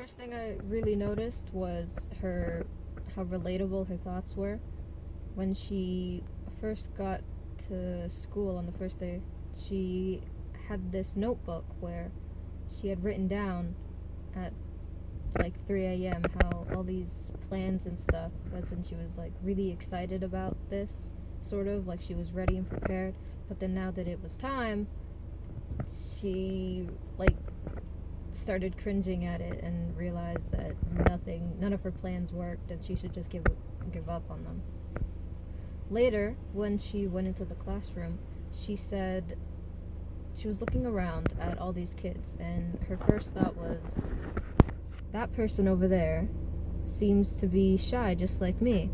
First thing I really noticed was how relatable her thoughts were. When she first got to school on the first day, she had this notebook where she had written down at like 3 a.m. how all these plans and stuff, as in she was like really excited about this, sort of like she was ready and prepared. But then now that it was time, she like started cringing at it and realized that none of her plans worked, and she should just give up on them. Later, when she went into the classroom, she said she was looking around at all these kids, and her first thought was, that person over there seems to be shy just like me.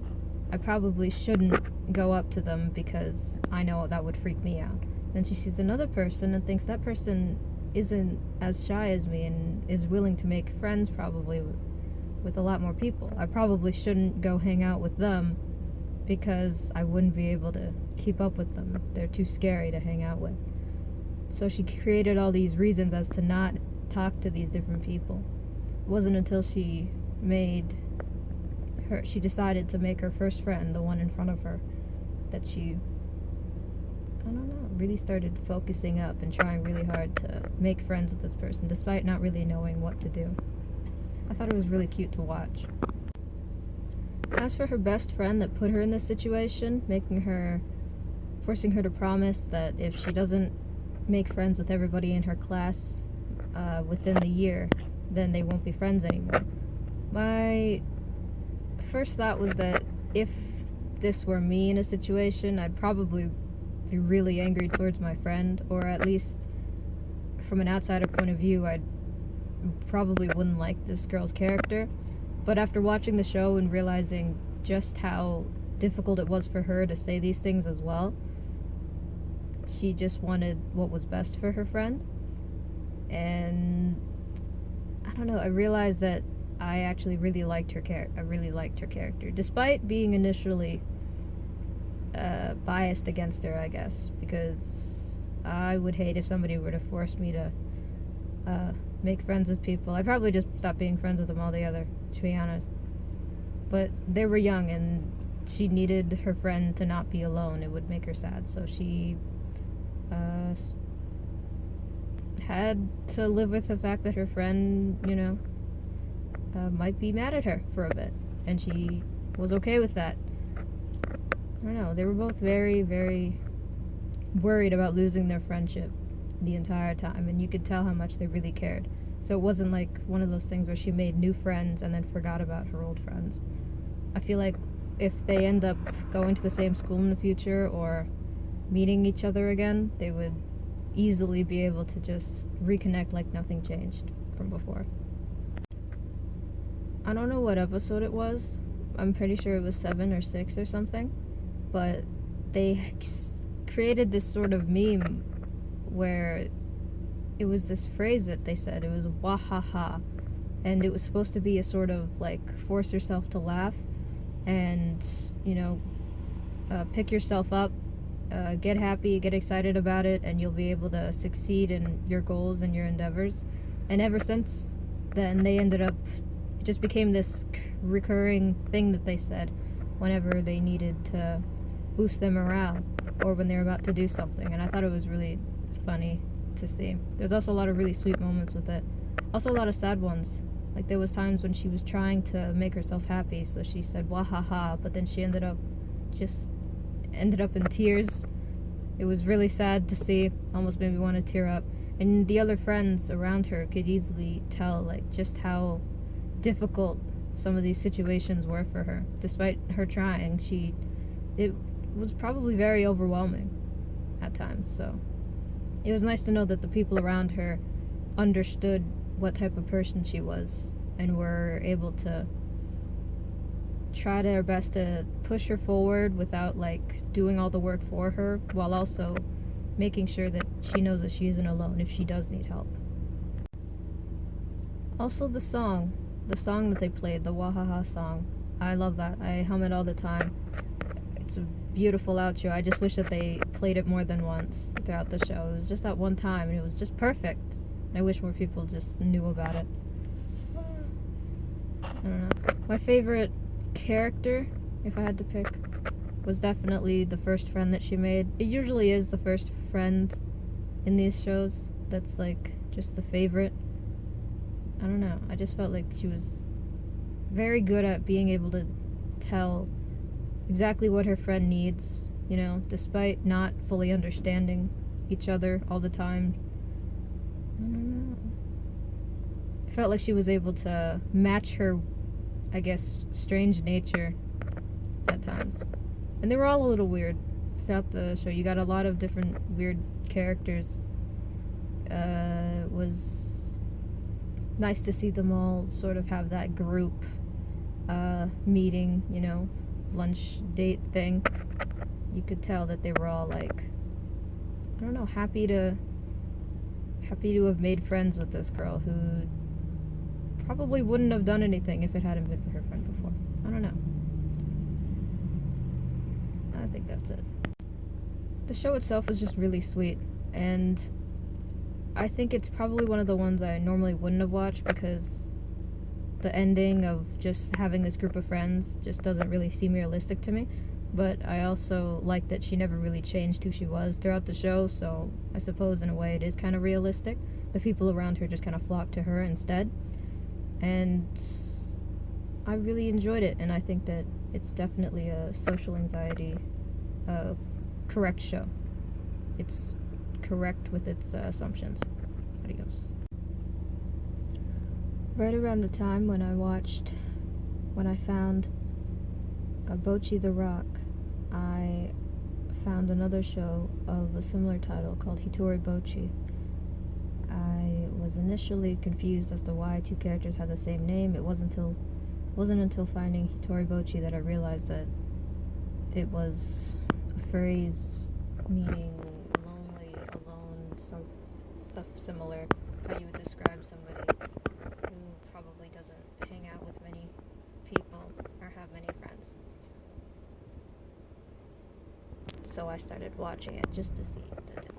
I probably shouldn't go up to them because I know that would freak me out. Then she sees another person and thinks that person isn't as shy as me and is willing to make friends probably with a lot more people. I probably shouldn't go hang out with them because I wouldn't be able to keep up with them. They're too scary to hang out with. So she created all these reasons as to not talk to these different people. It wasn't until she decided to make her first friend, the one in front of her, that she, I don't know, really started focusing up and trying really hard to make friends with this person, despite not really knowing what to do. I thought it was really cute to watch. As for her best friend that put her in this situation, forcing her to promise that if she doesn't make friends with everybody in her class within the year, then they won't be friends anymore. My first thought was that if this were me in a situation, I'd probably be really angry towards my friend, or at least from an outsider point of view, I probably wouldn't like this girl's character. But after watching the show and realizing just how difficult it was for her to say these things as well, she just wanted what was best for her friend. And I don't know, I realized that I actually really liked her character, despite being initially biased against her, I guess, because I would hate if somebody were to force me to make friends with people. I'd probably just stop being friends with them altogether, to be honest. But they were young, and she needed her friend to not be alone. It would make her sad, so she had to live with the fact that her friend, might be mad at her for a bit, and she was okay with that. I don't know, they were both very, very worried about losing their friendship the entire time, and you could tell how much they really cared. So it wasn't like one of those things where she made new friends and then forgot about her old friends. I feel like if they end up going to the same school in the future or meeting each other again, they would easily be able to just reconnect like nothing changed from before. I don't know what episode it was. I'm pretty sure it was 7 or 6 or something. But they created this sort of meme where it was this phrase that they said. It was wahaha. And it was supposed to be a sort of like force yourself to laugh and, pick yourself up, get happy, get excited about it, and you'll be able to succeed in your goals and your endeavors. And ever since then, it just became this recurring thing that they said whenever they needed to boost their morale or when they were about to do something. And I thought it was really funny to see. There's also a lot of really sweet moments with it. Also a lot of sad ones. Like there was times when she was trying to make herself happy, so she said wahaha, but then she ended up in tears. It was really sad to see, almost made me want to tear up. And the other friends around her could easily tell like just how difficult some of these situations were for her. Despite her trying, it was probably very overwhelming at times. So it was nice to know that the people around her understood what type of person she was and were able to try their best to push her forward without like doing all the work for her, while also making sure that she knows that she isn't alone if she does need help. Also the song that they played, the Wahaha song, I love that. I hum it all the time. It's a beautiful outro. I just wish that they played it more than once throughout the show. It was just that one time and it was just perfect. I wish more people just knew about it. I don't know. My favorite character, if I had to pick, was definitely the first friend that she made. It usually is the first friend in these shows that's like just the favorite. I don't know. I just felt like she was very good at being able to tell exactly what her friend needs, you know, despite not fully understanding each other all the time. I don't know. I felt like she was able to match her, I guess, strange nature at times. And they were all a little weird throughout the show. You got a lot of different weird characters. It was nice to see them all sort of have that group meeting, you know, lunch date thing. You could tell that they were all like, I don't know, happy to have made friends with this girl who probably wouldn't have done anything if it hadn't been for her friend before. I don't know. I think that's it. The show itself was just really sweet, and I think it's probably one of the ones I normally wouldn't have watched because the ending of just having this group of friends just doesn't really seem realistic to me. But I also like that she never really changed who she was throughout the show, so I suppose in a way it is kind of realistic. The people around her just kind of flocked to her instead. And I really enjoyed it, and I think that it's definitely a social anxiety correct show. It's correct with its assumptions. Adios. Right around the time when I found Bocchi the Rock, I found another show of a similar title called Hitoribocchi. I was initially confused as to why two characters had the same name. It wasn't until finding Hitoribocchi that I realized that it was a phrase meaning lonely, alone, some stuff similar. How you would describe somebody who probably doesn't hang out with many people or have many friends. So I started watching it just to see the difference.